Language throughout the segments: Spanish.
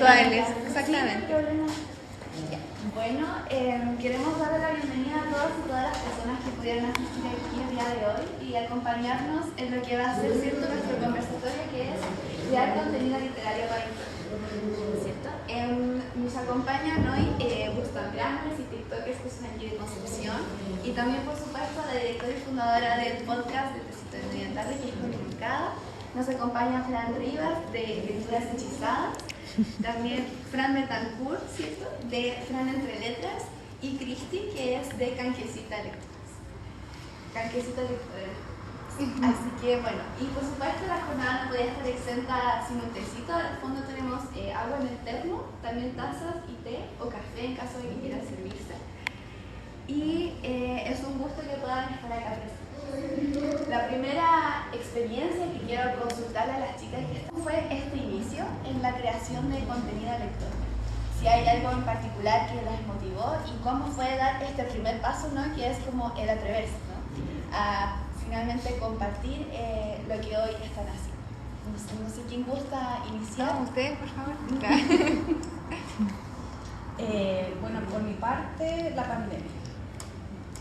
virtuales, exactamente. Bueno, queremos darle la bienvenida a todos y todas las personas que pudieron asistir aquí el día de hoy y acompañarnos en lo que va a ser, ¿cierto?, nuestro conversatorio, que es crear contenido literario para Internet, ¿cierto? Nos acompañan hoy Instagramers y TikTokers, que son aquí de Concepción, y también, por supuesto, la directora y fundadora del podcast de Tecito de Mediantarte, que es Comunicada. Nos acompaña Fran Rivas, de Lecturas Hechizadas. También Fran Betancourt, ¿cierto?, de Fran Entre Letras, y Cristi, que es de Canquecita Lecturas. Canquecita Lecturas. Así que bueno, y por supuesto la jornada no podía estar exenta sin un tecito. Al fondo tenemos agua en el termo, también tazas y té o café en caso de que quieran servirse. Y es un gusto que puedan estar acá presentes. La primera experiencia que quiero consultarle a las chicas fue este inicio en la creación de contenido electrónico. Si hay algo en particular que las motivó y cómo fue dar este primer paso, ¿no?, que es como el atreverse, ¿no?, a finalmente compartir lo que hoy están haciendo. No sé quién gusta iniciar. Ustedes, por favor. Bueno, por mi parte, la pandemia.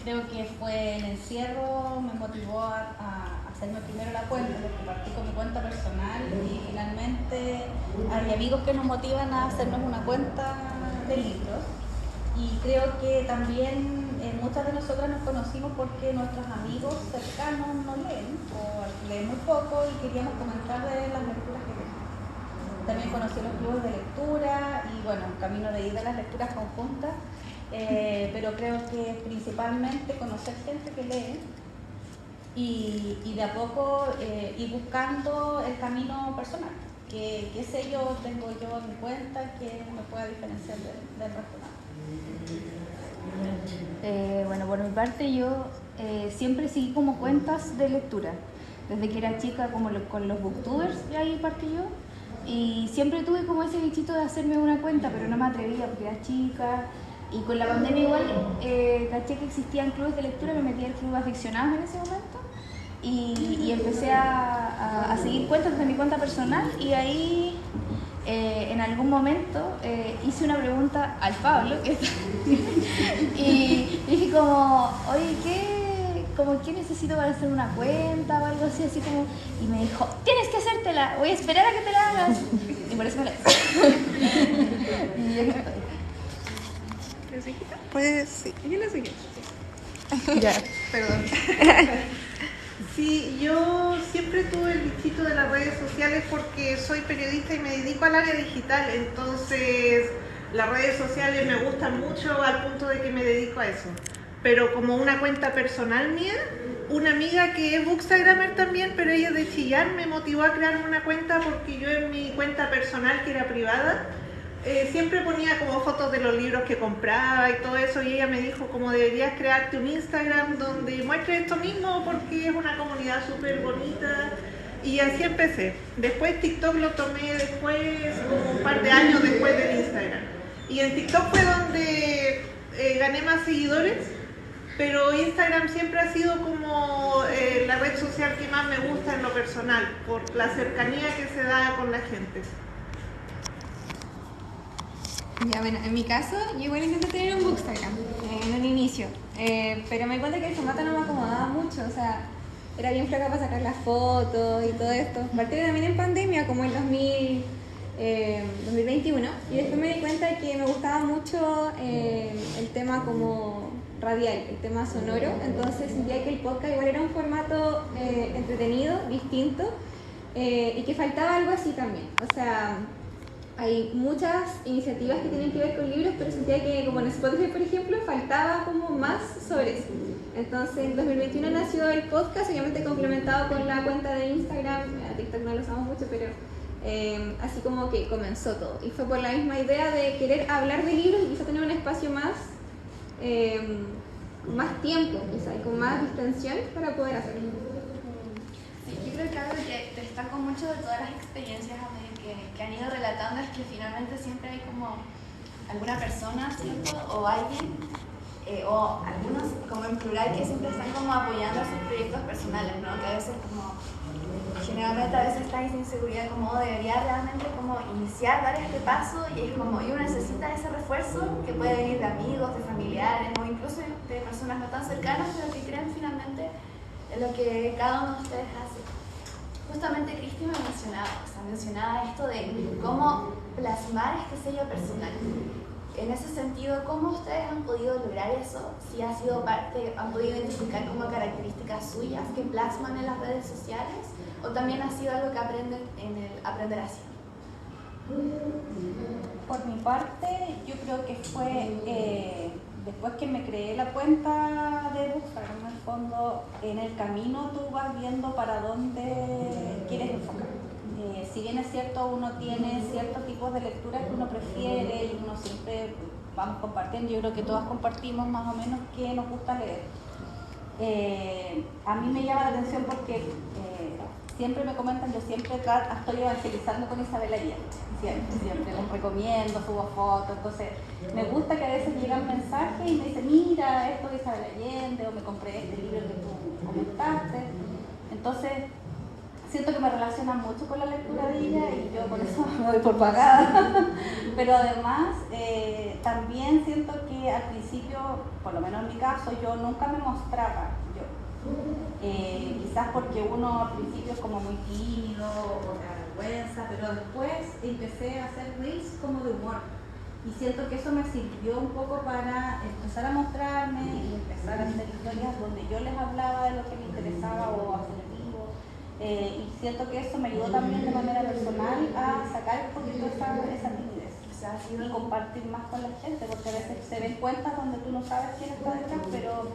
Creo que fue el encierro, me motivó a hacerme primero la cuenta, porque partí con mi cuenta personal y finalmente hay amigos que nos motivan a hacernos una cuenta de libros. Y creo que también muchas de nosotras nos conocimos porque nuestros amigos cercanos no leen o leen muy poco y queríamos comentar de las lecturas que leen. También conocí los clubes de lectura y bueno, camino de ida a las lecturas conjuntas. Pero creo que principalmente conocer gente que lee y de a poco ir buscando el camino personal, qué sello tengo yo en mi cuenta que me pueda diferenciar del resto. Bueno, por mi parte yo siempre seguí como cuentas de lectura, desde que era chica como con los booktubers, y ahí partí yo. Y siempre tuve como ese bichito de hacerme una cuenta, pero no me atrevía porque era chica. Y con la pandemia igual caché que existían clubes de lectura, me metí al club de aficionados en ese momento y empecé a seguir cuentas de mi cuenta personal, y ahí en algún momento hice una pregunta al Pablo y dije como, oye, ¿qué necesito para hacer una cuenta o algo así como? Y me dijo, tienes que hacértela, voy a esperar a que te la hagas. Y por eso me la hice. Y yo estoy. Pues sí. ¿Y la siguiente? Ya, perdón. Sí, yo siempre tuve el bichito de las redes sociales porque soy periodista y me dedico al área digital, entonces las redes sociales me gustan mucho al punto de que me dedico a eso. Pero como una cuenta personal mía, una amiga que es bookstagrammer también, pero ella es de Chillán, me motivó a crear una cuenta porque yo en mi cuenta personal, que era privada, siempre ponía como fotos de los libros que compraba y todo eso, y ella me dijo como deberías crearte un Instagram donde muestres esto mismo porque es una comunidad súper bonita, y así empecé. Después TikTok lo tomé después, como un par de años después del Instagram, y en TikTok fue donde gané más seguidores, pero Instagram siempre ha sido como la red social que más me gusta en lo personal, por la cercanía que se da con la gente. Ya, bueno, en mi caso, yo igual intenté tener un Bookstagram en un inicio, pero me di cuenta que el formato no me acomodaba mucho, o sea, era bien flaca para sacar las fotos y todo esto. Partí también en pandemia, como en 2021, y después me di cuenta que me gustaba mucho el tema como radial, el tema sonoro, entonces sentía que el podcast igual era un formato entretenido, distinto, y que faltaba algo así también, o sea. Hay muchas iniciativas que tienen que ver con libros, pero sentía que como en Spotify, por ejemplo, faltaba como más sobre eso. Entonces en 2021 nació el podcast, obviamente complementado con la cuenta de Instagram. TikTok no lo usamos mucho, pero así como que comenzó todo. Y fue por la misma idea de querer hablar de libros y quizá tener un espacio más tiempo, quizá, y con más distensión para poder hacerlo. Sí, yo creo que algo que destaco mucho de todas las experiencias que han ido relatando es que finalmente siempre hay como alguna persona, ¿cierto? O alguien, o algunos como en plural, que siempre están como apoyando sus proyectos personales, ¿no? Que a veces como generalmente a veces está esa inseguridad como debería realmente como iniciar, dar este paso y es como, y uno necesita ese refuerzo que puede venir de amigos, de familiares o incluso de personas no tan cercanas pero que creen finalmente en lo que cada uno de ustedes hace. Justamente Cristi mencionaba esto de cómo plasmar este sello personal. En ese sentido, ¿cómo ustedes han podido lograr eso? Si ha sido parte, han podido identificar como características suyas que plasman en las redes sociales, o también ha sido algo que aprenden en el aprender haciendo. Por mi parte, yo creo que fue después que me creé la cuenta de Bookstagram, en el fondo, en el camino tú vas viendo para dónde quieres enfocar. Si bien es cierto, uno tiene ciertos tipos de lecturas que uno prefiere y uno siempre vamos compartiendo, yo creo que todas compartimos más o menos qué nos gusta leer. A mí me llama la atención porque siempre me comentan, yo siempre estoy evangelizando con Isabel Allende, siempre les recomiendo, subo fotos, entonces me gusta que a veces llegan mensajes y me dicen, mira, esto de Isabel Allende, o me compré este libro que tú comentaste, entonces siento que me relacionan mucho con la lectura de ella y yo por eso me doy por pagada. Pero además también siento que al principio, por lo menos en mi caso, yo nunca me mostraba yo. Quizás porque uno al principio es como muy tímido o me da vergüenza, pero después empecé a hacer reels como de humor. Y siento que eso me sirvió un poco para empezar a mostrarme y empezar a hacer historias donde yo les hablaba de lo que me interesaba o hacer y siento que eso me ayudó también de manera personal a sacar un poquito esa timidez y compartir más con la gente, porque a veces se ven cuentas donde tú no sabes quién está detrás, pero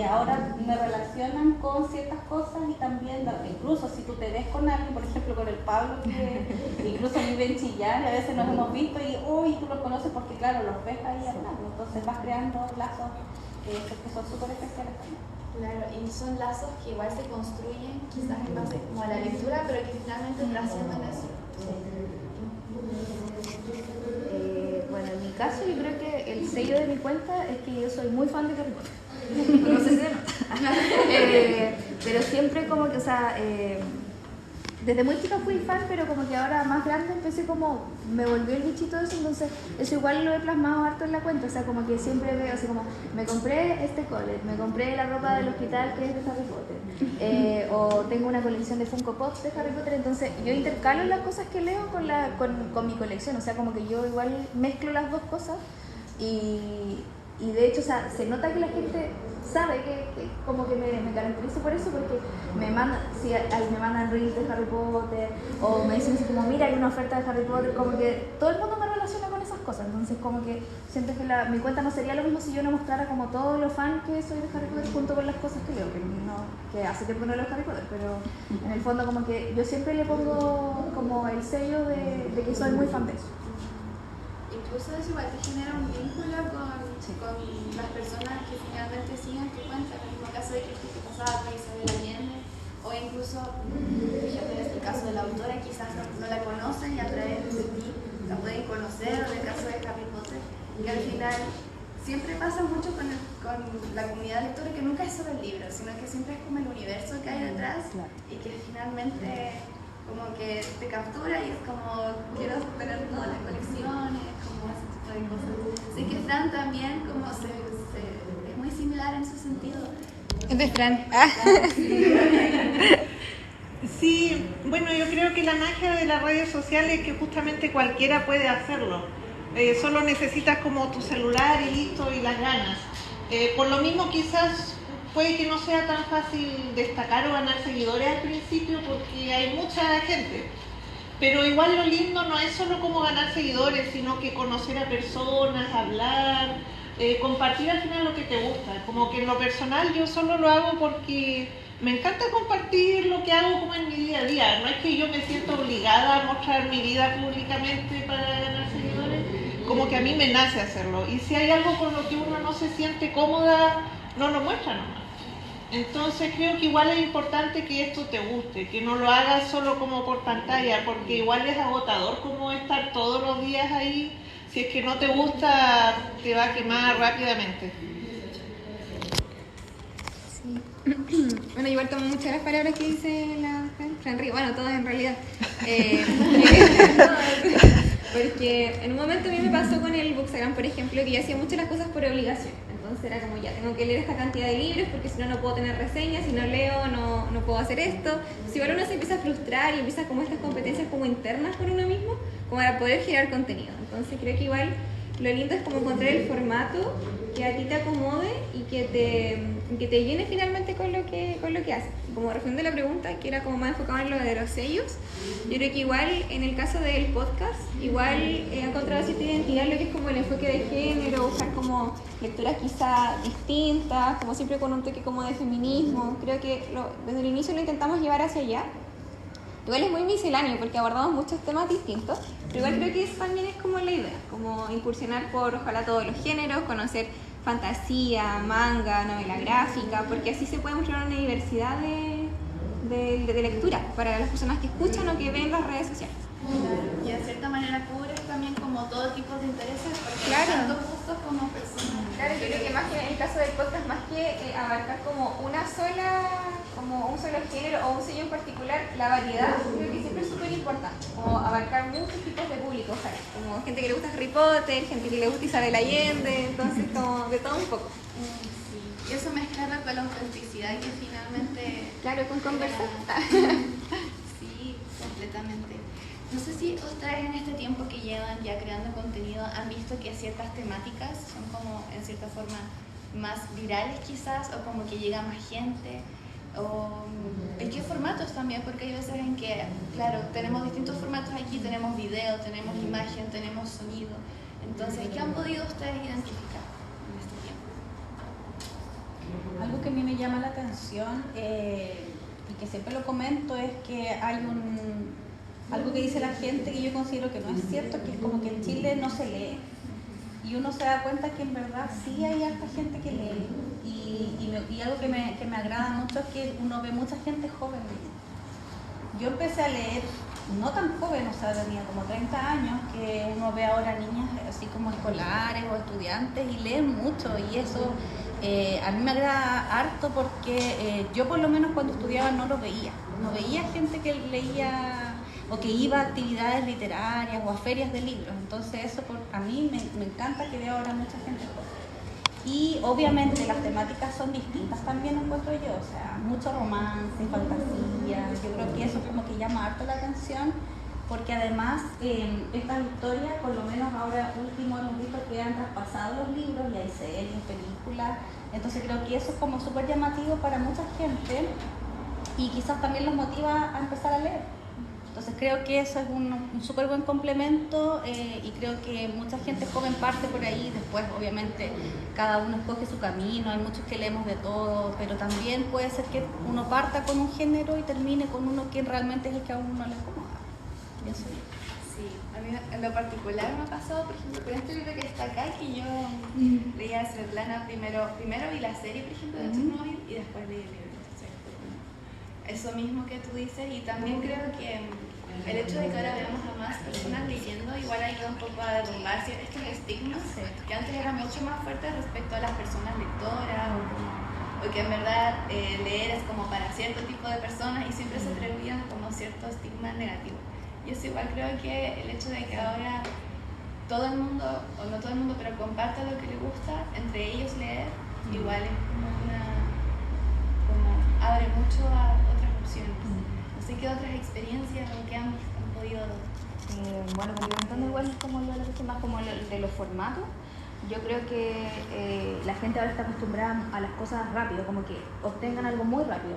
ahora me relacionan con ciertas cosas y también, incluso si tú te ves con alguien, por ejemplo con el Pablo, que incluso vive en Chillán y a veces nos hemos visto y uy, tú los conoces porque claro, los ves ahí hablando, entonces vas creando lazos que son súper especiales también. Claro, y son lazos que igual se construyen quizás en base como a la lectura, pero que finalmente trascienden eso. Bueno, en mi caso yo creo que el sello de mi cuenta es que yo soy muy fan de Harry Potter. No sé si se nota. Pero siempre como que, o sea, desde muy chica fui fan, pero como que ahora más grande empecé como, me volvió el bichito de eso, entonces eso igual lo he plasmado harto en la cuenta, o sea, como que siempre veo, así como, me compré este collet, me compré la ropa del hospital que es de Harry Potter, o tengo una colección de Funko Pops de Harry Potter, entonces yo intercalo las cosas que leo con mi colección, o sea, como que yo igual mezclo las dos cosas y de hecho, o sea, se nota que la gente sabe que como que me caracterizo por eso, porque me mandan reels de Harry Potter o me dicen así como, mira, hay una oferta de Harry Potter, como que todo el mundo me relaciona con esas cosas, entonces como que siento que mi cuenta no sería lo mismo si yo no mostrara como todo lo fan que soy de Harry Potter junto con las cosas que leo, que hace tiempo no leo Harry Potter, pero en el fondo como que yo siempre le pongo como el sello de que soy muy fan de eso. Incluso eso igual te genera un vínculo con las personas que finalmente siguen tu cuenta, en el mismo caso de que pasaba con Isabel Allende, o incluso, por ejemplo, en este caso de la autora, quizás no la conocen y a través de ti la pueden conocer, o en el caso de Harry Potter, y al final siempre pasa mucho con la comunidad lectora, que nunca es solo el libro, sino que siempre es como el universo que hay detrás y que finalmente como que te captura y es como, quiero tener todas las colecciones, como ese tipo de cosas. Así que Fran también como es muy similar en su sentido. Es de Fran. Sí, bueno, yo creo que la magia de las redes sociales es que justamente cualquiera puede hacerlo. Solo necesitas como tu celular y listo, y las ganas. Por lo mismo quizás puede que no sea tan fácil destacar o ganar seguidores al principio porque hay mucha gente. Pero igual lo lindo no es solo como ganar seguidores, sino que conocer a personas, hablar, compartir al final lo que te gusta. Como que en lo personal yo solo lo hago porque me encanta compartir lo que hago como en mi día a día. No es que yo me sienta obligada a mostrar mi vida públicamente para ganar seguidores, como que a mí me nace hacerlo. Y si hay algo con lo que uno no se siente cómoda, no lo muestra nomás. Entonces creo que igual es importante que esto te guste, que no lo hagas solo como por pantalla, porque igual es agotador como estar todos los días ahí. Si es que no te gusta, te va a quemar rápidamente. Sí. Bueno, igual tomo muchas las palabras que dice la Fran. Henry, bueno, todos en realidad. Porque en un momento a mí me pasó con el Bookstagram, por ejemplo, que yo hacía muchas las cosas por obligación. Entonces era como, ya tengo que leer esta cantidad de libros porque si no, no puedo tener reseñas, si no leo, no puedo hacer esto. Si igual uno se empieza a frustrar y empieza como estas competencias como internas con uno mismo, como para poder generar contenido. Entonces creo que igual lo lindo es como encontrar el formato que a ti te acomode y que te llene finalmente con lo que haces. Como respondiendo a la pregunta, que era como más enfocado en lo de los sellos, yo creo que igual en el caso del podcast, igual he encontrado cierta identidad en lo que es como el enfoque de género, buscar como lecturas quizá distintas, como siempre con un toque como de feminismo. Creo que desde el inicio lo intentamos llevar hacia allá. Igual es muy misceláneo porque abordamos muchos temas distintos, pero igual creo que eso también es como la idea, como incursionar por ojalá todos los géneros, conocer fantasía, manga, novela gráfica, porque así se puede mostrar una diversidad de lectura para las personas que escuchan o que ven las redes sociales. Y de cierta manera cubres también como todo tipo de intereses, porque Claro. tanto gustos como personas. Claro, yo creo que más que en el caso del podcast, más que abarcar como un solo género o un sello en particular, la variedad creo que siempre es súper importante, como abarcar muchos tipos de público, ojalá, como gente que le gusta Harry Potter, gente que le gusta Isabel Allende, entonces como de todo un poco. Y eso mezclarlo con la autenticidad que finalmente... Claro, con conversar. Sí, completamente. No sé si ustedes en este tiempo que llevan ya creando contenido han visto que ciertas temáticas son como en cierta forma más virales quizás, o como que llega más gente, o en qué formatos también, porque hay veces en que, claro, tenemos distintos formatos aquí, tenemos video, tenemos imagen, tenemos sonido. Entonces, ¿qué han podido ustedes identificar en este tiempo? Algo que a mí me llama la atención y que siempre lo comento es que hay algo que dice la gente que yo considero que no es cierto, que es como que en Chile no se lee. Y uno se da cuenta que en verdad sí hay harta gente que lee. Y algo que me agrada mucho es que uno ve mucha gente joven. Yo empecé a leer no tan joven, o sea, tenía como 30 años, que uno ve ahora niñas así como escolares o estudiantes y leen mucho. Y eso a mí me agrada harto porque yo por lo menos cuando estudiaba no lo veía. No veía gente que leía o que iba a actividades literarias o a ferias de libros. Entonces eso a mí me encanta que vea ahora mucha gente joven. Y obviamente las temáticas son distintas también, encuentro yo, o sea, mucho romance, fantasía. Yo creo que eso como que llama harto la atención, porque además estas historias, por lo menos ahora último hemos visto que han traspasado los libros y hay series, películas. Entonces creo que eso es como súper llamativo para mucha gente y quizás también los motiva a empezar a leer. Entonces creo que eso es un súper buen complemento y creo que mucha gente joven parte por ahí. Después obviamente cada uno escoge su camino, hay muchos que leemos de todo, pero también puede ser que uno parta con un género y termine con uno que realmente es el que a uno le acomoda. Pienso yo. Sí, a mí en lo particular me ha pasado, por ejemplo, con este libro que está acá, que yo leía a Svetlana primero vi la serie, por ejemplo, de Chernobyl y después leí el libro. Entonces, eso mismo que tú dices, y también creo que el hecho de que ahora veamos a más personas leyendo igual ayuda un poco a derrumbar estos estigmas que antes eran mucho más fuertes respecto a las personas lectoras o que en verdad leer es como para cierto tipo de personas y siempre se atribuían como cierto estigma negativo. Y eso igual creo que el hecho de que ahora todo el mundo, o no todo el mundo, pero comparta lo que le gusta, entre ellos leer, igual es como abre mucho a otras opciones. No sé qué otras experiencias o qué han podido... Bueno, complementando igual como lo que más como de los formatos, yo creo que la gente ahora está acostumbrada a las cosas rápido, como que obtengan algo muy rápido.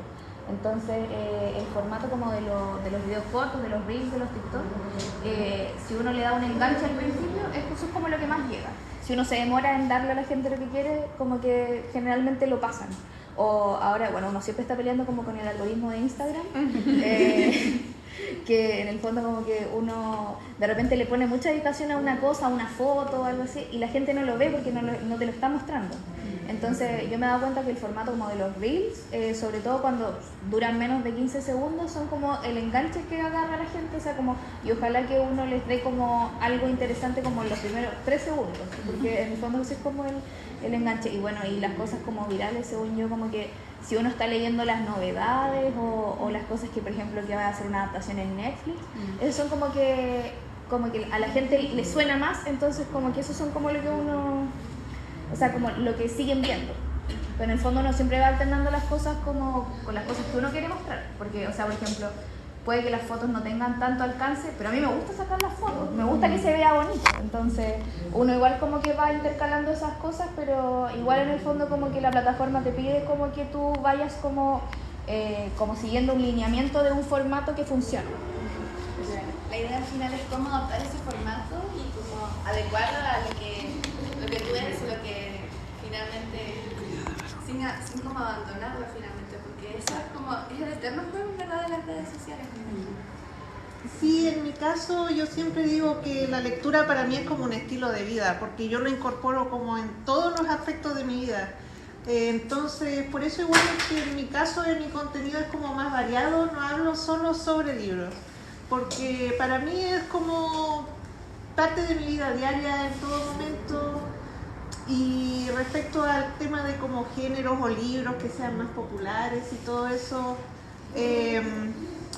Entonces, el formato como de los videos cortos, de los reels, de los TikTok, si uno le da un enganche al principio, eso es como lo que más llega. Si uno se demora en darle a la gente lo que quiere, como que generalmente lo pasan. O ahora, bueno, uno siempre está peleando como con el algoritmo de Instagram, que en el fondo como que uno de repente le pone mucha dedicación a una cosa, a una foto o algo así, y la gente no lo ve porque no te lo está mostrando. Entonces yo me he dado cuenta que el formato como de los reels, sobre todo cuando duran menos de 15 segundos, son como el enganche que agarra a la gente, o sea, como, y ojalá que uno les dé como algo interesante como en los primeros 3 segundos, porque en el fondo ese es como el enganche. Y bueno, y las cosas como virales, según yo, como que si uno está leyendo las novedades o las cosas que, por ejemplo, que va a hacer una adaptación en Netflix, esos son como que a la gente le suena más, entonces como que esos son como lo que uno, o sea, como lo que siguen viendo. Pero en el fondo uno siempre va alternando las cosas como con las cosas que uno quiere mostrar, porque, o sea, por ejemplo, puede que las fotos no tengan tanto alcance, pero a mí me gusta sacar las fotos, me gusta que se vea bonito, entonces uno igual como que va intercalando esas cosas, pero igual en el fondo como que la plataforma te pide como que tú vayas como siguiendo un lineamiento de un formato que funciona. La idea al final es cómo adaptar ese formato y cómo adecuarlo a lo que tú eres y lo que finalmente, sin como abandonarlo finalmente, porque eso es el eterno juego en verdad de las redes sociales. Sí, en mi caso yo siempre digo que la lectura para mí es como un estilo de vida, porque yo lo incorporo como en todos los aspectos de mi vida. Entonces, por eso igual es que en mi caso mi contenido es como más variado, no hablo solo sobre libros, porque para mí es como parte de mi vida diaria en todo momento. Y respecto al tema de como géneros o libros que sean más populares y todo eso,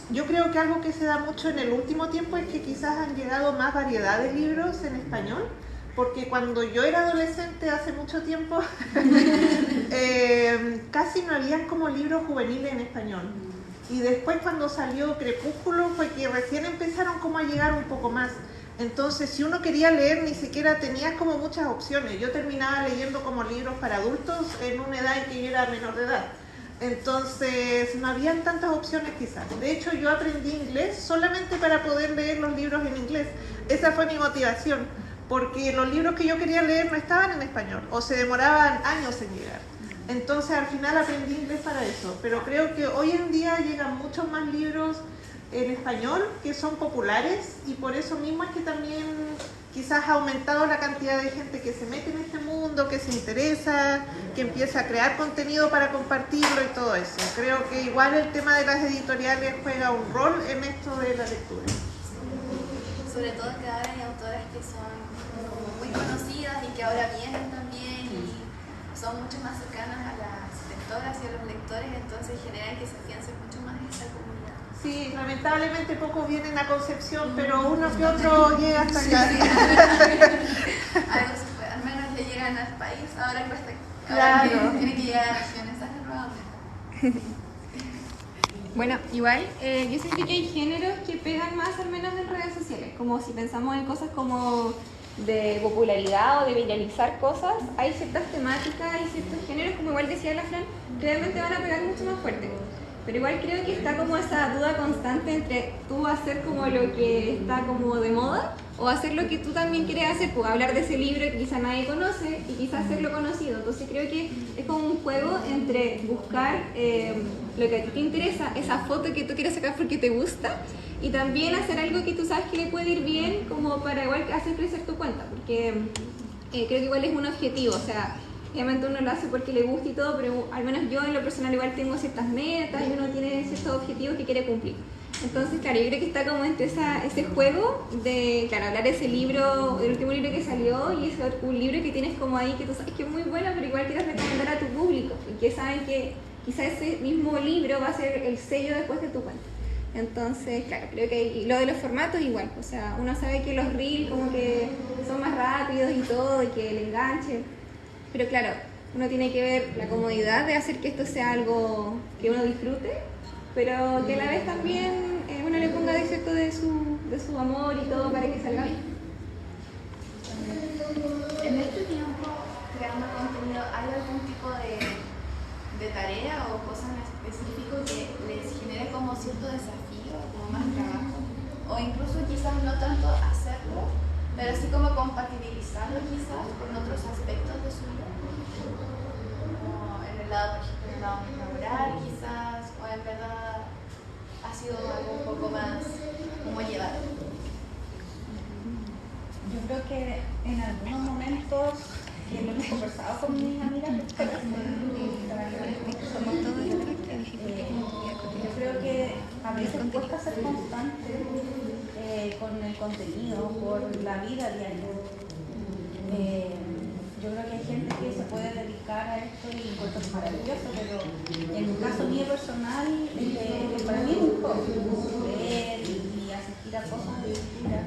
yo creo que algo que se da mucho en el último tiempo es que quizás han llegado más variedad de libros en español, porque cuando yo era adolescente hace mucho tiempo, casi no habían como libros juveniles en español. Y después cuando salió Crepúsculo fue que recién empezaron como a llegar un poco más. Entonces, si uno quería leer, ni siquiera tenías como muchas opciones. Yo terminaba leyendo como libros para adultos en una edad en que yo era menor de edad. Entonces, no habían tantas opciones quizás. De hecho, yo aprendí inglés solamente para poder leer los libros en inglés. Esa fue mi motivación, porque los libros que yo quería leer no estaban en español o se demoraban años en llegar. Entonces, al final aprendí inglés para eso. Pero creo que hoy en día llegan muchos más libros en español que son populares y por eso mismo es que también quizás ha aumentado la cantidad de gente que se mete en este mundo, que se interesa, que empieza a crear contenido para compartirlo y todo eso. Creo que igual el tema de las editoriales juega un rol en esto de la lectura. Sobre todo que ahora hay autoras que son como muy conocidas y que ahora vienen también y son mucho más cercanas a las lectoras y a los lectores, entonces generan que se afiance mucho más esa comunidad. Sí, lamentablemente pocos vienen a Concepción, pero uno que otro llega hasta acá. Algo se puede, al menos ya llegan al país, ahora cuesta, Claro. ahora tienen que llegar a regiones, esa es nuevamente. Bueno, igual, yo siento que hay géneros que pegan más al menos en redes sociales, como si pensamos en cosas como de popularidad o de viralizar cosas, hay ciertas temáticas, hay ciertos géneros, como igual decía la Fran, que realmente van a pegar mucho más fuerte. Pero igual creo que está como esa duda constante entre tú hacer como lo que está como de moda o hacer lo que tú también quieres hacer, pues hablar de ese libro que quizá nadie conoce y quizás hacerlo conocido. Entonces creo que es como un juego entre buscar lo que a ti te interesa, esa foto que tú quieres sacar porque te gusta, y también hacer algo que tú sabes que le puede ir bien como para igual hacer crecer tu cuenta, porque creo que igual es un objetivo, o sea, obviamente uno lo hace porque le gusta y todo, pero al menos yo en lo personal igual tengo ciertas metas y uno tiene ciertos objetivos que quiere cumplir. Entonces, claro, yo creo que está como entre ese juego de, claro, hablar de ese libro, el último libro que salió, y ese un libro que tienes como ahí que tú sabes que es muy bueno, pero igual quieres recomendar a tu público y que saben que quizás ese mismo libro va a ser el sello después de tu cuenta. Entonces, claro, creo que y lo de los formatos igual, o sea, uno sabe que los reels como que son más rápidos y todo, y que le enganchen, pero claro, uno tiene que ver la comodidad de hacer que esto sea algo que uno disfrute, pero que a la vez también uno le ponga de cierto de su amor y todo para que salga bien. En este tiempo, creando contenido, ¿hay algún tipo de tarea o cosa en específico que les genere como cierto desafío, como más trabajo? O incluso quizás no tanto hacerlo, pero sí como compatibilizarlo quizás con otros aspectos de su vida. Como en el lado, por ejemplo, en el lado laboral quizás, o en verdad ha sido algo un poco más como llevar. Yo creo que en algunos momentos, que lo he conversado con mis amigas, yo creo que a veces cuesta ser constante con el contenido por la vida diaria. yo creo que hay gente que se puede dedicar a esto y encuentro que es maravilloso, pero en un caso mío personal, para mí es un hobby, leer y asistir a cosas de lectura.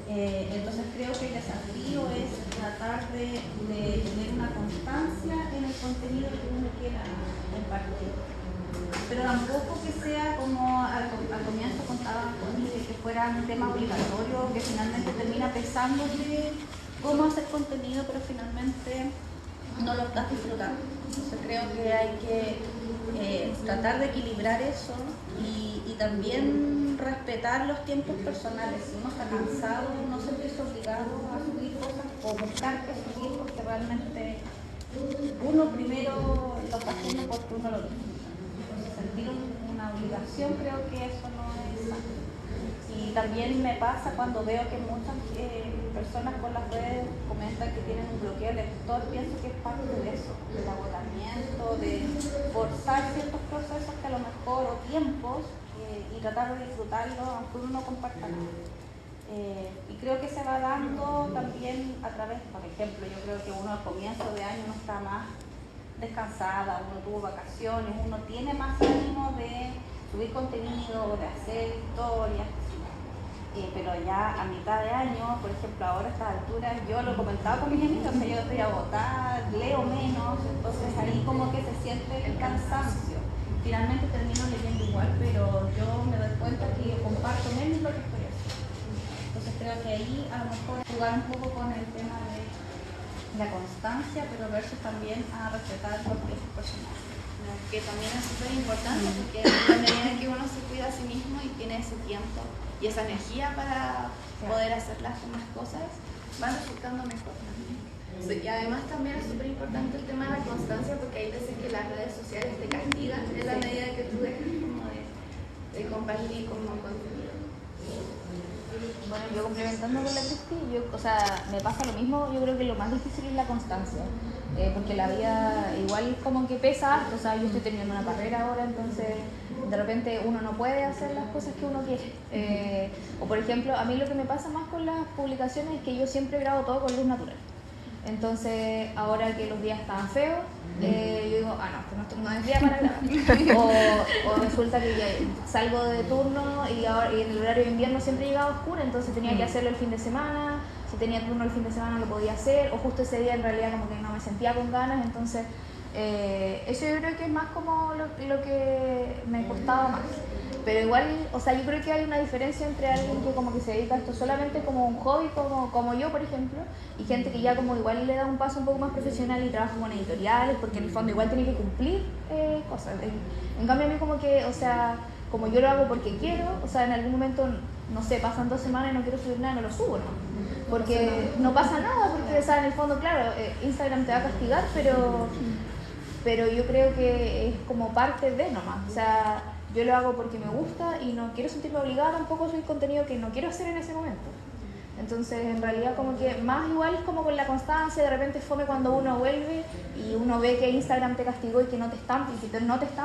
Entonces creo que el desafío es tratar de tener una constancia en el contenido que uno quiera impartir. Pero tampoco que sea como al comienzo contaba Connie, que fuera un tema obligatorio que finalmente termina pesando de cómo hacer contenido, pero finalmente no lo estás disfrutando. Entonces creo que hay que tratar de equilibrar eso y también respetar los tiempos personales. Si uno está cansado, no sentirse obligado a subir cosas o buscar que subir, porque realmente uno primero lo está haciendo porque uno lo disfruta. Sentir una obligación, creo que eso no es sano. Y también me pasa cuando veo que muchas personas con las redes comentan que tienen un bloqueo lector, pienso que es parte de eso, del agotamiento, de forzar ciertos procesos que a lo mejor, o tiempos, y tratar de disfrutarlo aunque uno no comparta nada. Y creo que se va dando también a través, por ejemplo, yo creo que uno al comienzo de año no está más descansada, uno tuvo vacaciones, uno tiene más ánimo de subir contenido, de hacer historias, pero ya a mitad de año, por ejemplo, ahora a estas alturas, yo lo he comentado con mis amigos, que yo estoy agotada, leo menos, entonces ahí como que se siente el cansancio. Finalmente termino leyendo igual, pero yo me doy cuenta que yo comparto menos lo que estoy haciendo. Entonces creo que ahí a lo mejor jugar un poco con el tema de la constancia, pero versus también a respetar los tiempos personales. Que también es súper importante porque en la medida que uno se cuida a sí mismo y tiene ese tiempo y esa energía para poder hacer las demás cosas, van resultando mejor también. Sí, y además también es súper importante el tema de la constancia, porque hay veces que las redes sociales te castigan en la medida que tú dejas como de compartir como contenido. Bueno, yo complementando con la Cristi, me pasa lo mismo. Yo creo que lo más difícil es la constancia, porque la vida igual como que pesa harto. O sea, yo estoy teniendo una carrera ahora, entonces de repente uno no puede hacer las cosas que uno quiere. O por ejemplo, a mí lo que me pasa más con las publicaciones es que yo siempre grabo todo con luz natural. Entonces, ahora que los días estaban feos, yo digo, esto no es día para grabar. O resulta que ya salgo de turno y en el horario de invierno siempre llegaba oscuro, entonces tenía que hacerlo el fin de semana. Si tenía turno el fin de semana lo podía hacer, o justo ese día en realidad como que no me sentía con ganas, entonces eso yo creo que es más como lo que me costaba más. Pero igual, o sea, yo creo que hay una diferencia entre alguien que como que se dedica a esto solamente como un hobby, como yo, por ejemplo, y gente que ya como igual le da un paso un poco más profesional y trabaja con editoriales, porque en el fondo igual tiene que cumplir cosas. En cambio a mí como que, o sea, como yo lo hago porque quiero, o sea, en algún momento, no sé, pasan 2 semanas y no quiero subir nada, no lo subo, ¿no? Porque no pasa nada, porque, o sea, en el fondo, claro, Instagram te va a castigar, pero yo creo que es como parte de nomás, o sea, yo lo hago porque me gusta y no quiero sentirme obligada tampoco a subir contenido que no quiero hacer en ese momento. Entonces, en realidad, como que más igual es como con la constancia, de repente fome cuando uno vuelve y uno ve que Instagram te castigó y que no te está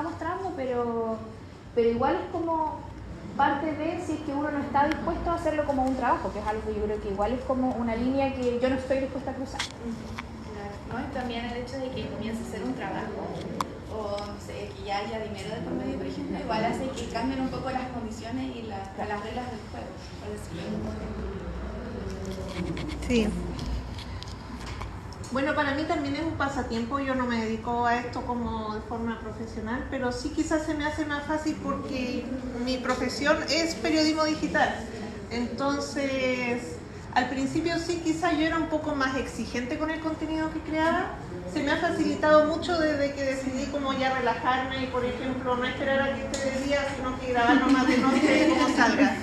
mostrando, pero igual es como parte de si es que uno no está dispuesto a hacerlo como un trabajo, que es algo que yo creo que igual es como una línea que yo no estoy dispuesta a cruzar. Claro, ¿no? Y también el hecho de que comience a ser un trabajo, o no sé, que ya haya dinero de por medio, por ejemplo, igual hace que cambien un poco las condiciones y las reglas del juego, por decirlo. Sí. Bueno, para mí también es un pasatiempo, yo no me dedico a esto como de forma profesional, pero sí quizás se me hace más fácil porque mi profesión es periodismo digital. Entonces, al principio sí, quizás yo era un poco más exigente con el contenido que creaba. Se me ha facilitado mucho desde que decidí como ya relajarme y, por ejemplo, no esperar a que esté de día, sino que grabarlo más de noche como salga.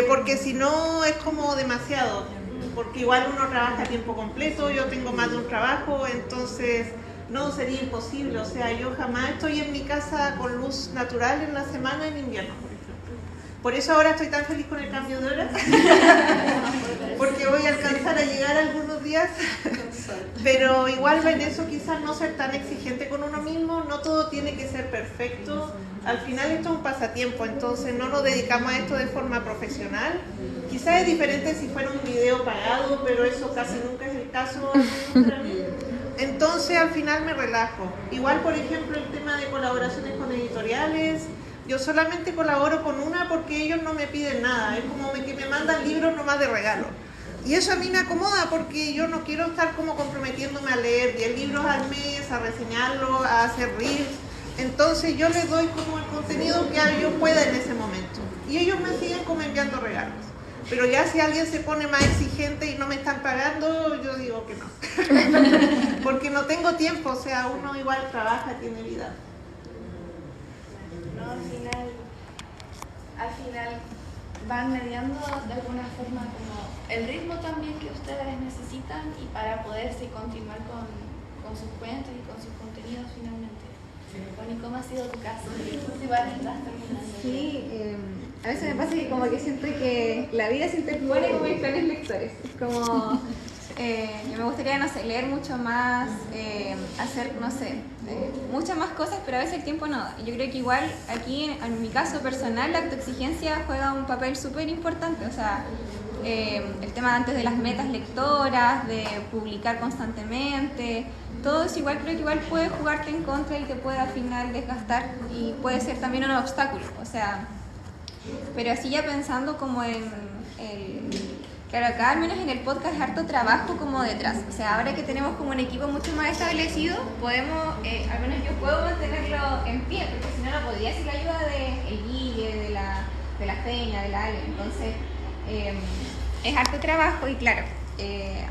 Porque si no es como demasiado. Porque igual uno trabaja a tiempo completo, yo tengo más de un trabajo, entonces no, sería imposible. O sea, yo jamás estoy en mi casa con luz natural en la semana en invierno, por ejemplo. Por eso ahora estoy tan feliz con el cambio de hora, porque voy a alcanzar a llegar algunos días. Pero igual en eso quizás no ser tan exigente con uno mismo, no todo tiene que ser perfecto. Al final esto es un pasatiempo, entonces no nos dedicamos a esto de forma profesional. Quizás es diferente si fuera un video pagado, pero eso casi nunca es el caso para mí. Entonces al final me relajo. Igual, por ejemplo, el tema de colaboraciones con editoriales, yo solamente colaboro con una porque ellos no me piden nada, es como que me mandan libros nomás de regalo. Y eso a mí me acomoda porque yo no quiero estar como comprometiéndome a leer 10 libros al mes, a reseñarlos, a hacer reels. Entonces yo les doy como el contenido que yo pueda en ese momento. Y ellos me siguen como enviando regalos. Pero ya si alguien se pone más exigente y no me están pagando, yo digo que no. Porque no tengo tiempo, o sea, uno igual trabaja, tiene vida. No, al final van mediando de alguna forma como el ritmo también que ustedes necesitan y para poderse continuar con sus cuentos y con sus contenidos finalmente. Bueno, ¿y cómo ha sido tu caso? Igual estás terminando. Sí, a veces me pasa que como que siento que la vida se interpone como en planes lectores. Es como, yo me gustaría, no sé, leer mucho más, hacer, no sé, muchas más cosas, pero a veces el tiempo no da. Yo creo que igual aquí, en mi caso personal, la autoexigencia juega un papel súper importante. O sea, el tema antes de las metas lectoras, de publicar constantemente, todo eso igual creo que igual puede jugarte en contra y te puede al final desgastar y puede ser también un obstáculo. O sea, pero así ya pensando como en claro, acá al menos en el podcast es harto trabajo como detrás. O sea, ahora que tenemos como un equipo mucho más establecido, podemos, al menos yo puedo mantenerlo en pie, porque si no, no podría sin la ayuda del Guille, de la Feña, de la Ale. Entonces, es harto trabajo y claro,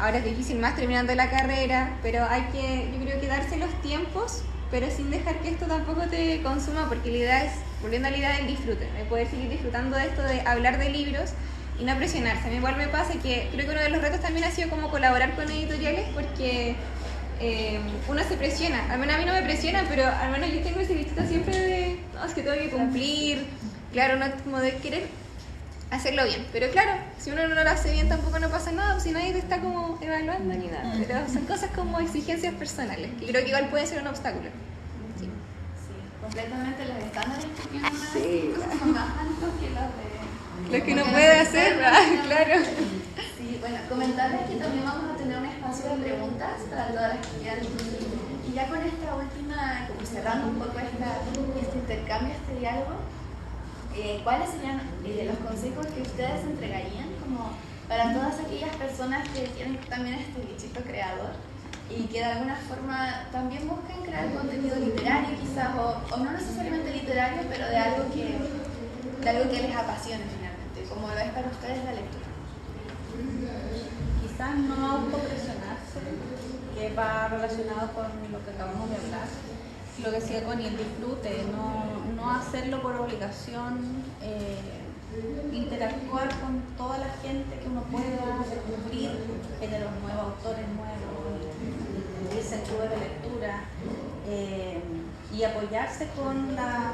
ahora es difícil más terminando la carrera, pero hay que, yo creo que darse los tiempos, pero sin dejar que esto tampoco te consuma, porque la idea es, volviendo a la idea del disfrute, de poder seguir disfrutando de esto, de hablar de libros y no presionarse. A mí igual me pasa que creo que uno de los retos también ha sido como colaborar con editoriales, porque uno se presiona. Al menos a mí no me presiona, pero al menos yo tengo ese bichito siempre de, no, es que tengo que cumplir, claro, no como de querer hacerlo bien, pero claro, si uno no lo hace bien tampoco no pasa nada, si nadie te está como evaluando ni nada, pero son cosas como exigencias personales, que creo que igual puede ser un obstáculo. Sí, Completamente los estándares que tienen sí, son más altos que los de... Lo que uno puede hacer, claro. Sí, bueno, comentarles que también vamos a tener un espacio de preguntas para todas las que quieran. Y ya con esta última, como cerrando un poco este intercambio, este diálogo, ¿cuáles serían los consejos que ustedes entregarían como para todas aquellas personas que tienen también este bichito creador y que de alguna forma también buscan crear contenido literario quizás, o no necesariamente literario, pero de algo que les apasione finalmente, como lo es para ustedes la lectura? Quizás no autopresionarse, que va relacionado con lo que acabamos de hablar, lo que decía Connie, el disfrute, no hacerlo por obligación, interactuar con toda la gente que uno pueda, descubrir géneros nuevos, autores nuevos, irse en clubes de lectura y apoyarse con las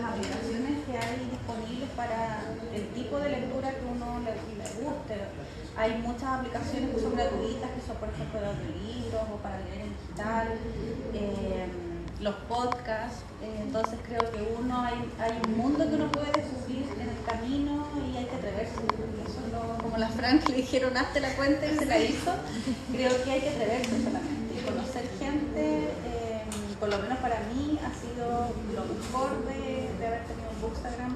aplicaciones que hay disponibles para el tipo de lectura que uno le guste. Hay muchas aplicaciones que son gratuitas, que son por ejemplo de audiolibros o para leer en digital, los podcasts, entonces creo que hay un mundo que uno puede descubrir en el camino y hay que atreverse. Eso es como la Fran le dijeron, hazte la cuenta y se la hizo. Creo que hay que atreverse solamente y conocer gente. Por lo menos para mí ha sido lo mejor de haber tenido un Bookstagram.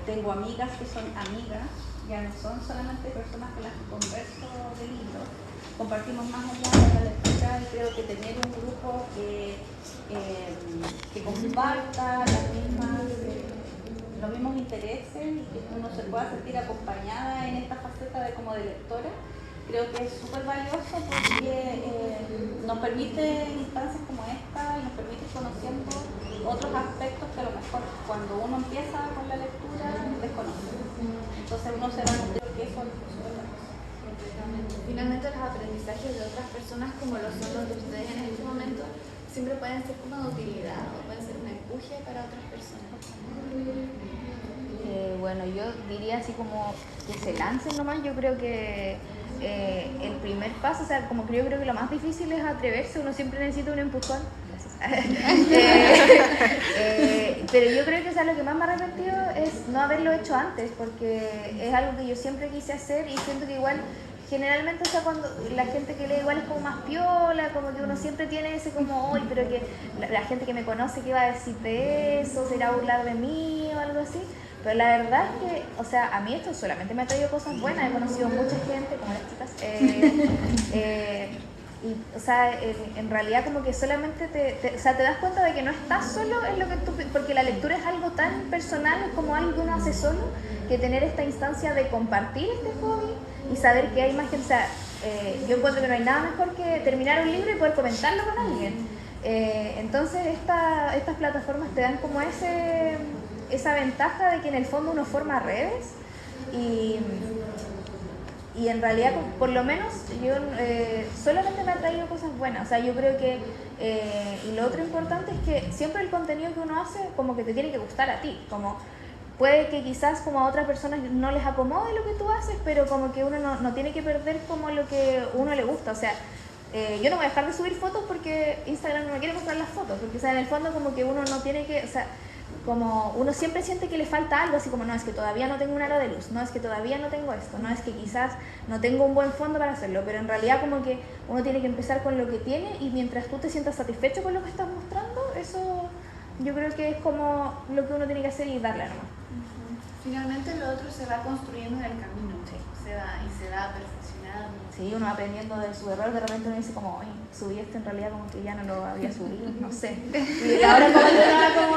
Tengo amigas que son amigas, ya no son solamente personas con las que converso de libros, compartimos más allá de la lectura y creo que tener un grupo que comparta los mismos intereses y que uno se pueda sentir acompañada en esta faceta de lectora, creo que es súper valioso porque nos permite instancias como esta y nos permite ir conociendo otros aspectos que a lo mejor cuando uno empieza con la lectura desconoce. Entonces uno se va a nutrir que eso es súper valioso. Finalmente los aprendizajes de otras personas como lo son los de ustedes en este momento siempre pueden ser como de utilidad o pueden ser un empuje para otras personas. Bueno, yo diría así como que se lancen nomás. Yo creo que el primer paso, o sea, como que yo creo que lo más difícil es atreverse, uno siempre necesita un empujón. Pero yo creo que lo que más me ha arrepentido es no haberlo hecho antes, porque es algo que yo siempre quise hacer y siento que igual generalmente, o sea, cuando la gente que lee igual es como más piola, como que uno siempre tiene ese como, hoy, pero que la gente que me conoce, ¿qué va a decir de eso? ¿Se irá a burlar de mí o algo así? Pero la verdad es que, o sea, a mí esto solamente me ha traído cosas buenas. He conocido mucha gente, como las chicas, y, o sea, en realidad como que solamente o sea, te das cuenta de que no estás solo en lo que tú... Porque la lectura es algo tan personal, es como algo que uno hace solo, que tener esta instancia de compartir este hobby y saber que hay más gente... O sea, yo encuentro que no hay nada mejor que terminar un libro y poder comentarlo con alguien. Entonces estas plataformas te dan como esa ventaja de que en el fondo uno forma redes y en realidad, por lo menos, yo solamente me ha traído cosas buenas. O sea, yo creo que, y lo otro importante es que siempre el contenido que uno hace como que te tiene que gustar a ti. Como puede que quizás como a otras personas no les acomode lo que tú haces, pero como que uno no tiene que perder como lo que uno le gusta. O sea, yo no voy a dejar de subir fotos porque Instagram no me quiere mostrar las fotos, porque o sea, en el fondo como que uno no tiene que... O sea, como uno siempre siente que le falta algo, así como no, es que todavía no tengo un aro de luz, no, es que todavía no tengo esto, no, es que quizás no tengo un buen fondo para hacerlo, pero en realidad como que uno tiene que empezar con lo que tiene y mientras tú te sientas satisfecho con lo que estás mostrando, eso yo creo que es como lo que uno tiene que hacer y darle nomás. Finalmente lo otro se va construyendo en el camino, se va perfeccionando. Sí, uno va aprendiendo de su error, de repente uno dice como, oye, subí esto en realidad como que ya no lo había subido, no sé. Y ahora como,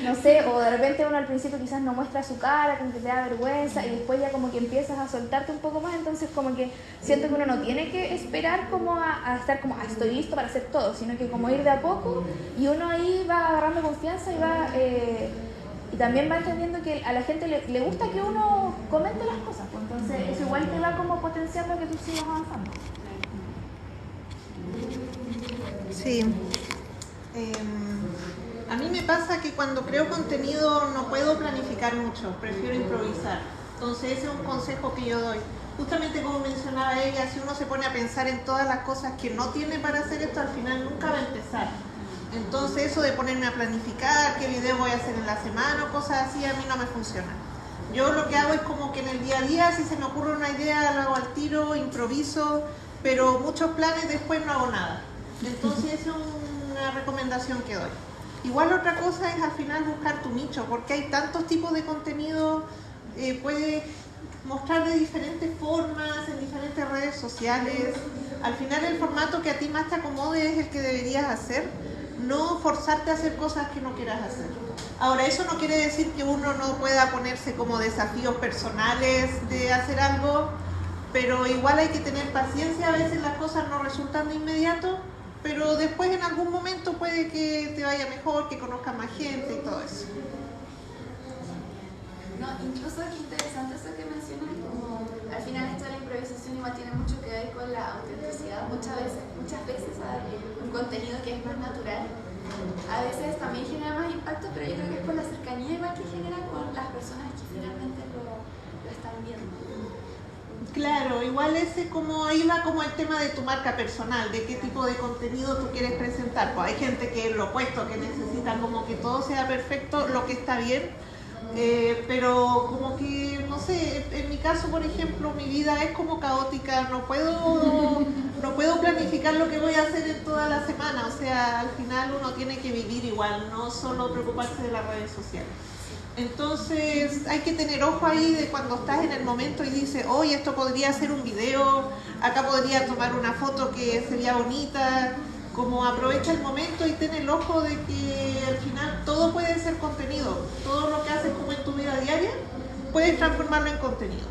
no sé, o de repente uno al principio quizás no muestra su cara, como que te da vergüenza, y después ya como que empiezas a soltarte un poco más, entonces como que siento que uno no tiene que esperar como a estar como, estoy listo para hacer todo, sino que como ir de a poco, y uno ahí va agarrando confianza y va... y también va entendiendo que a la gente le gusta que uno comente las cosas, pues entonces eso igual te va como potenciando que tú sigas avanzando. Sí. A mí me pasa que cuando creo contenido no puedo planificar mucho, prefiero improvisar. Entonces ese es un consejo que yo doy. Justamente como mencionaba ella, si uno se pone a pensar en todas las cosas que no tiene para hacer esto, al final nunca va a empezar. Entonces eso de ponerme a planificar qué video voy a hacer en la semana o cosas así, a mí no me funciona. Yo lo que hago es como que en el día a día, si se me ocurre una idea, lo hago al tiro, improviso, pero muchos planes después no hago nada. Entonces esa es una recomendación que doy. Igual otra cosa es al final buscar tu nicho, porque hay tantos tipos de contenido, puedes mostrar de diferentes formas, en diferentes redes sociales. Al final el formato que a ti más te acomode es el que deberías hacer. No forzarte a hacer cosas que no quieras hacer. Ahora, eso no quiere decir que uno no pueda ponerse como desafíos personales de hacer algo, pero igual hay que tener paciencia, a veces las cosas no resultan de inmediato, pero después en algún momento puede que te vaya mejor, que conozcas más gente y todo eso. No, incluso es interesante eso que mencionas, como al final esto de la improvisación igual tiene mucho que ver con la autenticidad. Muchas veces un contenido que es más natural, a veces también genera más impacto, pero yo creo que es por la cercanía igual que genera con las personas que finalmente lo están viendo. Claro, igual ese como ahí va como el tema de tu marca personal, de qué tipo de contenido tú quieres presentar. Pues hay gente que es lo opuesto, que necesita como que todo sea perfecto, lo que está bien. Pero como que, no sé, en mi caso, por ejemplo, mi vida es como caótica, no puedo planificar lo que voy a hacer en toda la semana, o sea, al final uno tiene que vivir igual, no solo preocuparse de las redes sociales. Entonces hay que tener ojo ahí de cuando estás en el momento y dices, oye, esto podría ser un video, acá podría tomar una foto que sería bonita. Como aprovecha el momento y ten el ojo de que al final todo puede ser contenido. Todo lo que haces como en tu vida diaria, puedes transformarlo en contenido.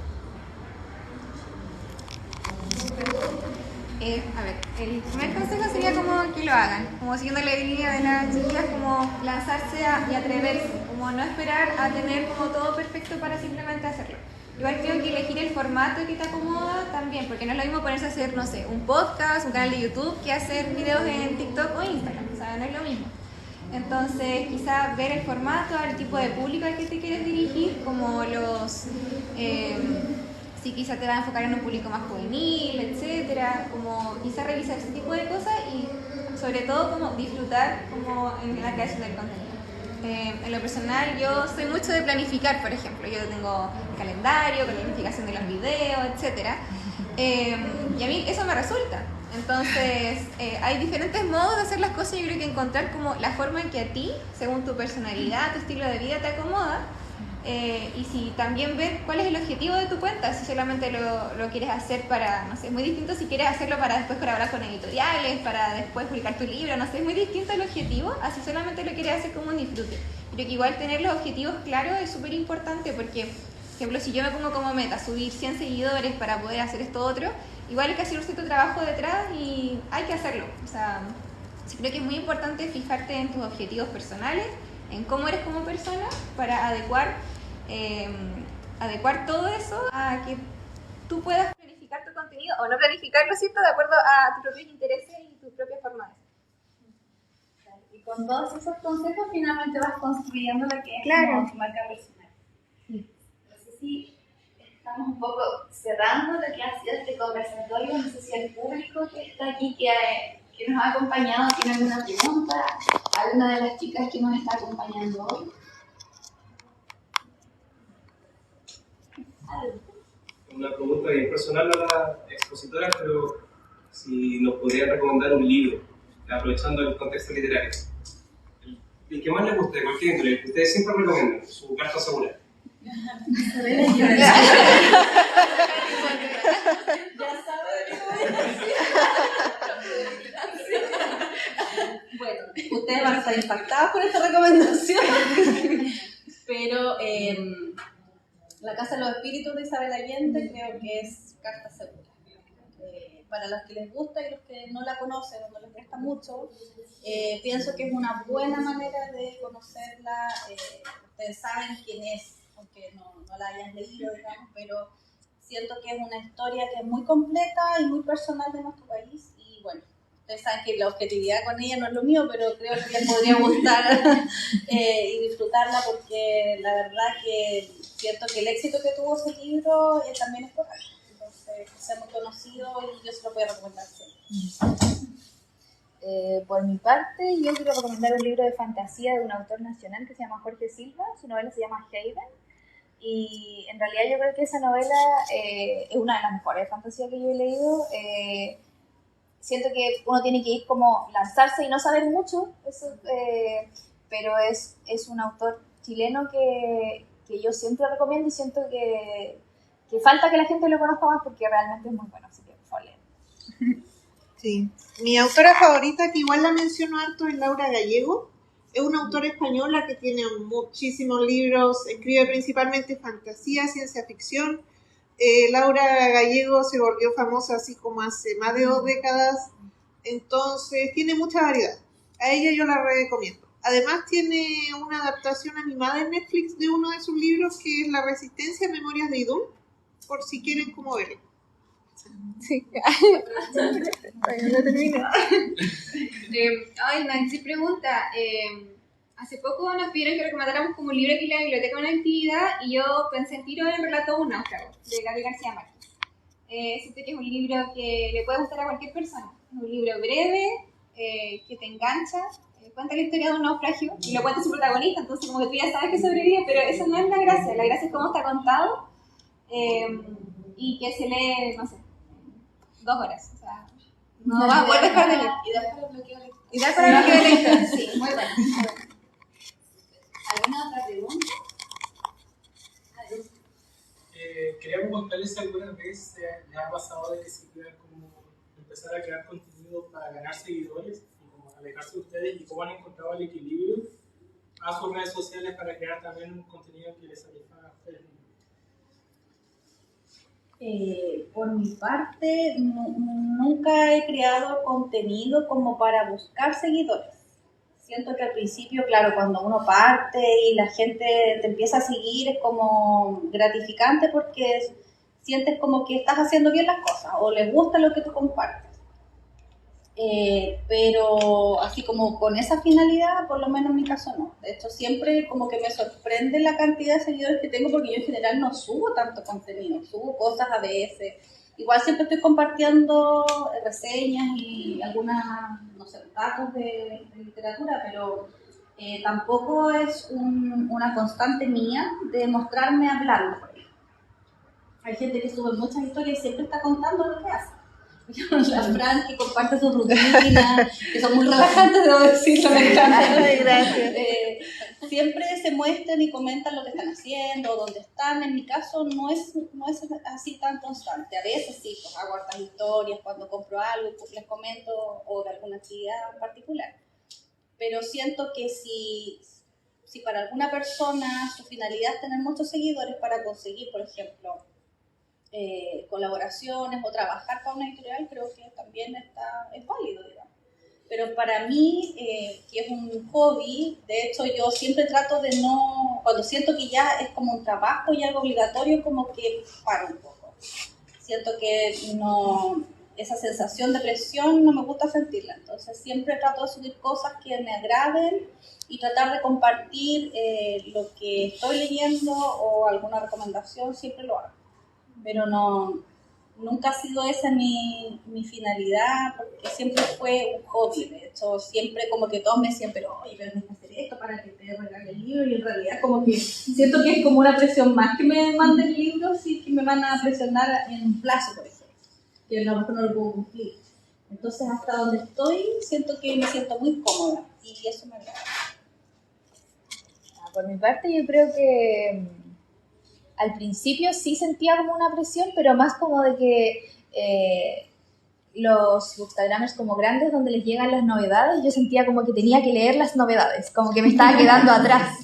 A ver, el primer consejo sería como que lo hagan, como siguiendo la línea de las chiquillas, como lanzarse y atreverse, como no esperar a tener como todo perfecto para simplemente hacerlo. Igual creo que elegir el formato que te acomoda también, porque no es lo mismo ponerse a hacer, no sé, un podcast, un canal de YouTube, que hacer videos en TikTok o Instagram, o sea, no es lo mismo. Entonces, quizás ver el formato, el tipo de público al que te quieres dirigir, como si quizás te vas a enfocar en un público más juvenil, etcétera, como quizás revisar ese tipo de cosas y sobre todo como disfrutar como en la creación del contenido. En lo personal, yo soy mucho de planificar, por ejemplo. Yo tengo el calendario, con la planificación de los videos, etc. Y a mí eso me resulta. Entonces, hay diferentes modos de hacer las cosas. Yo creo que encontrar como la forma en que a ti, según tu personalidad, tu estilo de vida te acomoda. Y si también ver cuál es el objetivo de tu cuenta, si solamente lo quieres hacer para, no sé, es muy distinto si quieres hacerlo para después colaborar con editoriales, para después publicar tu libro, no sé, es muy distinto el objetivo, así solamente lo quieres hacer como un disfrute. Creo que igual tener los objetivos claros es súper importante porque, por ejemplo, si yo me pongo como meta subir 100 seguidores para poder hacer esto otro, igual hay que hacer un cierto trabajo detrás y hay que hacerlo. O sea, sí creo que es muy importante fijarte en tus objetivos personales, en cómo eres como persona, para adecuar todo eso a que tú puedas planificar tu contenido o no planificarlo, ¿cierto? De acuerdo a tus propios intereses y tu propia forma de ser. Y con todos esos consejos finalmente vas construyendo lo que es Claro. como tu marca personal. No sé si estamos un poco cerrando lo que ha sido este conversatorio. No sé si el público que está aquí, que nos ha acompañado, tiene alguna pregunta. Alguna de las chicas que nos está acompañando hoy. Una pregunta bien personal a la expositora, pero si nos podría recomendar un libro, aprovechando el contexto literario. El que más les guste, cualquier índole, el que ustedes siempre recomiendan, su carta segura. Bueno, ustedes van a estar impactados por esta recomendación, pero La Casa de los Espíritus de Isabel Allende creo que es carta segura. Para los que les gusta y los que no la conocen o no les gusta mucho, pienso que es una buena manera de conocerla. Ustedes saben quién es, aunque no la hayan leído, digamos, pero siento que es una historia que es muy completa y muy personal de nuestro país. Y bueno, ustedes saben que la objetividad con ella no es lo mío, pero creo que les podría gustar y disfrutarla, porque la verdad que siento que el éxito que tuvo ese libro también es por algo. Entonces, que sea muy conocido y yo se lo voy a recomendar siempre. Por mi parte, yo quiero recomendar un libro de fantasía de un autor nacional que se llama Jorge Silva. Su novela se llama Haven. Y en realidad yo creo que esa novela es una de las mejores de fantasía que yo he leído. Siento que uno tiene que ir como lanzarse y no saber mucho, pero es un autor chileno que yo siempre recomiendo y siento que falta que la gente lo conozca más porque realmente es muy bueno, así que por favor lean. Sí. Mi autora favorita, que igual la menciono harto, es Laura Gallego. Es una autora española que tiene muchísimos libros, escribe principalmente fantasía, ciencia ficción. Laura Gallego se volvió famosa así como hace más de 2 décadas, entonces tiene mucha variedad. A ella yo la recomiendo. Además tiene una adaptación animada en Netflix de uno de sus libros, que es La Resistencia, Memorias de Idún, por si quieren como verlo. Sí. No termino. Ay, Nancy pregunta. Hace poco nos pidieron que recomendáramos como un libro aquí en la biblioteca, una actividad, y yo pensé en tiro en el relato de un náufrago, de Gabriel García Márquez. Siento que es un libro que le puede gustar a cualquier persona. Es un libro breve, que te engancha, cuenta la historia de un naufragio, y lo cuenta su protagonista, entonces como que tú ya sabes que sobrevive, pero eso no es la gracia es cómo está contado, y que se lee, no sé, 2 horas, o sea, no vas a poder dejar de leer. Y dar para el bloqueo de la historia. Sí, muy bueno. ¿Alguna otra pregunta? Quería preguntarles si alguna vez le ha pasado de que se quiera como empezar a crear contenido para ganar seguidores y como alejarse de ustedes, y cómo han encontrado el equilibrio a sus redes sociales para crear también un contenido que les satisfaga a ustedes mismos. Por mi parte, nunca he creado contenido como para buscar seguidores. Siento que al principio, claro, cuando uno parte y la gente te empieza a seguir, es como gratificante porque sientes como que estás haciendo bien las cosas o les gusta lo que tú compartes. Pero así como con esa finalidad, por lo menos en mi caso no. De hecho, siempre como que me sorprende la cantidad de seguidores que tengo, porque yo en general no subo tanto contenido, subo cosas a veces. Igual siempre estoy compartiendo reseñas y algunas, no sé, datos de literatura, pero tampoco es una constante mía de mostrarme hablando. Hay gente que sube muchas historias y siempre está contando lo que hace. La Fran, que comparte sus rutinas, que son muy relajantes, debo decirlo, me encanta. Gracias. Siempre se muestran y comentan lo que están haciendo, dónde están. En mi caso no es así tan constante. A veces sí, pues hago hartas historias cuando compro algo, pues les comento, o de alguna actividad en particular. Pero siento que si para alguna persona su finalidad es tener muchos seguidores para conseguir, por ejemplo, colaboraciones o trabajar con una editorial, creo que también es válido, digamos. Pero para mí, que es un hobby, de hecho yo siempre trato de no, cuando siento que ya es como un trabajo y algo obligatorio, como que paro un poco. Siento que no, esa sensación de presión no me gusta sentirla, entonces siempre trato de subir cosas que me agraden y tratar de compartir lo que estoy leyendo o alguna recomendación, siempre lo hago. Pero nunca ha sido esa mi finalidad, porque siempre fue un hobby. De hecho, siempre como que todos me decían, pero oye, pero tienes que hacer esto para que te regale el libro, y en realidad como que siento que es como una presión más que me manden libros y que me van a presionar en un plazo, por ejemplo, que a lo mejor no lo puedo cumplir. Entonces, hasta donde estoy, siento que me siento muy cómoda y eso me agrada. Por mi parte, yo creo que al principio sí sentía como una presión, pero más como de que los bookstagramers como grandes, donde les llegan las novedades, yo sentía como que tenía que leer las novedades, como que me estaba quedando atrás.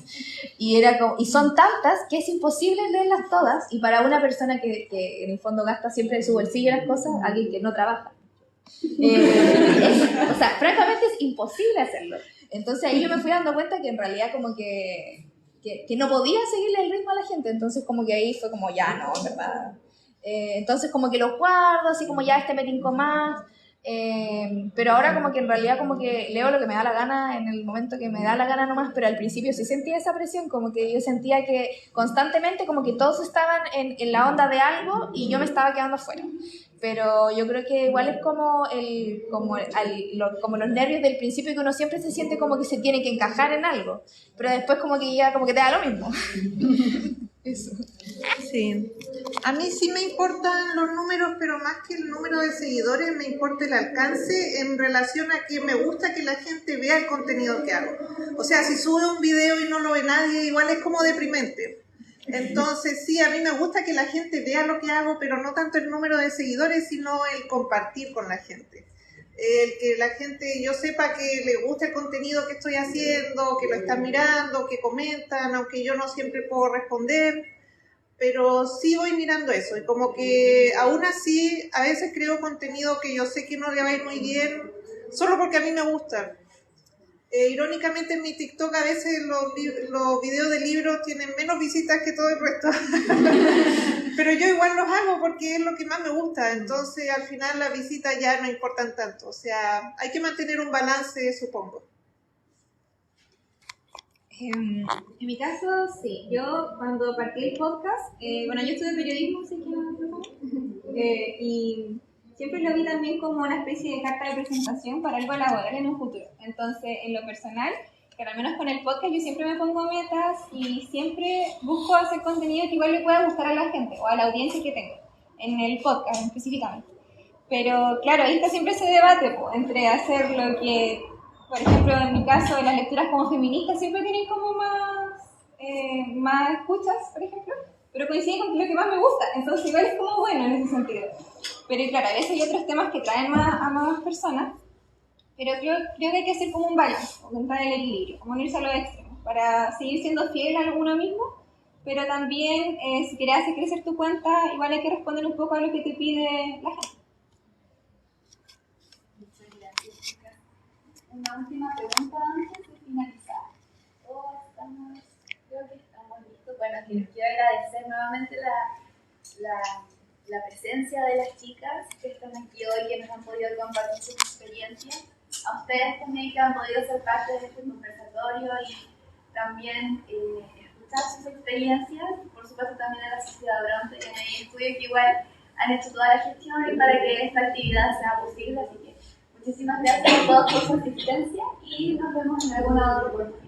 Y son tantas que es imposible leerlas todas, y para una persona que en el fondo gasta siempre de su bolsillo las cosas, alguien que no trabaja. O sea, francamente es imposible hacerlo. Entonces ahí yo me fui dando cuenta que en realidad como que no podía seguirle el ritmo a la gente, entonces como que ahí fue como ya no, ¿verdad? Entonces como que los guardo, así como ya me tinco más, pero ahora como que en realidad como que leo lo que me da la gana en el momento que me da la gana nomás, pero al principio sí sentía esa presión, como que yo sentía que constantemente como que todos estaban en la onda de algo y yo me estaba quedando fuera. Pero yo creo que igual es como los nervios del principio, que uno siempre se siente como que se tiene que encajar en algo, pero después como que ya como que te da lo mismo. Eso. Sí. A mí sí me importan los números, pero más que el número de seguidores, me importa el alcance en relación a que me gusta que la gente vea el contenido que hago. O sea, si sube un video y no lo ve nadie, igual es como deprimente. Entonces sí, a mí me gusta que la gente vea lo que hago, pero no tanto el número de seguidores, sino el compartir con la gente. El que la gente, yo sepa que le gusta el contenido que estoy haciendo, que lo están mirando, que comentan, aunque yo no siempre puedo responder, pero sí voy mirando eso. Y como que aún así, a veces creo contenido que yo sé que no le va a ir muy bien, solo porque a mí me gusta. Irónicamente en mi TikTok a veces los videos de libros tienen menos visitas que todo el resto. Pero yo igual los hago porque es lo que más me gusta. Entonces al final las visitas ya no importan tanto. O sea, hay que mantener un balance, supongo. En mi caso, sí. Yo cuando partí el podcast, bueno, yo estudié periodismo, así que y siempre lo vi también como una especie de carta de presentación para algo laboral en un futuro. Entonces, en lo personal, que al menos con el podcast yo siempre me pongo metas y siempre busco hacer contenido que igual le pueda gustar a la gente o a la audiencia que tengo, en el podcast específicamente. Pero claro, ahí está siempre ese debate entre hacer lo que, por ejemplo, en mi caso, las lecturas como feministas siempre tienen como más escuchas, por ejemplo, pero coincide con lo que más me gusta, entonces igual es como bueno en ese sentido. Pero claro, a veces hay otros temas que traen a más personas, pero creo que hay que hacer como un balance, aumentar el equilibrio, como no irse a los extremos, para seguir siendo fiel a uno mismo, pero también si quieres hacer crecer tu cuenta, igual hay que responder un poco a lo que te pide la gente. Muchas gracias, chicas. Una última pregunta antes de finalizar. Creo que estamos listos. Bueno, quiero agradecer nuevamente la presencia de las chicas que están aquí hoy, que nos han podido compartir sus experiencias. A ustedes también que han podido ser parte de este conversatorio y también escuchar sus experiencias. Por supuesto también a la Sociedad Bronte y en el estudio que igual han hecho toda la gestión y para que esta actividad sea posible. Así que muchísimas gracias a todos por su asistencia y nos vemos en alguna otra oportunidad.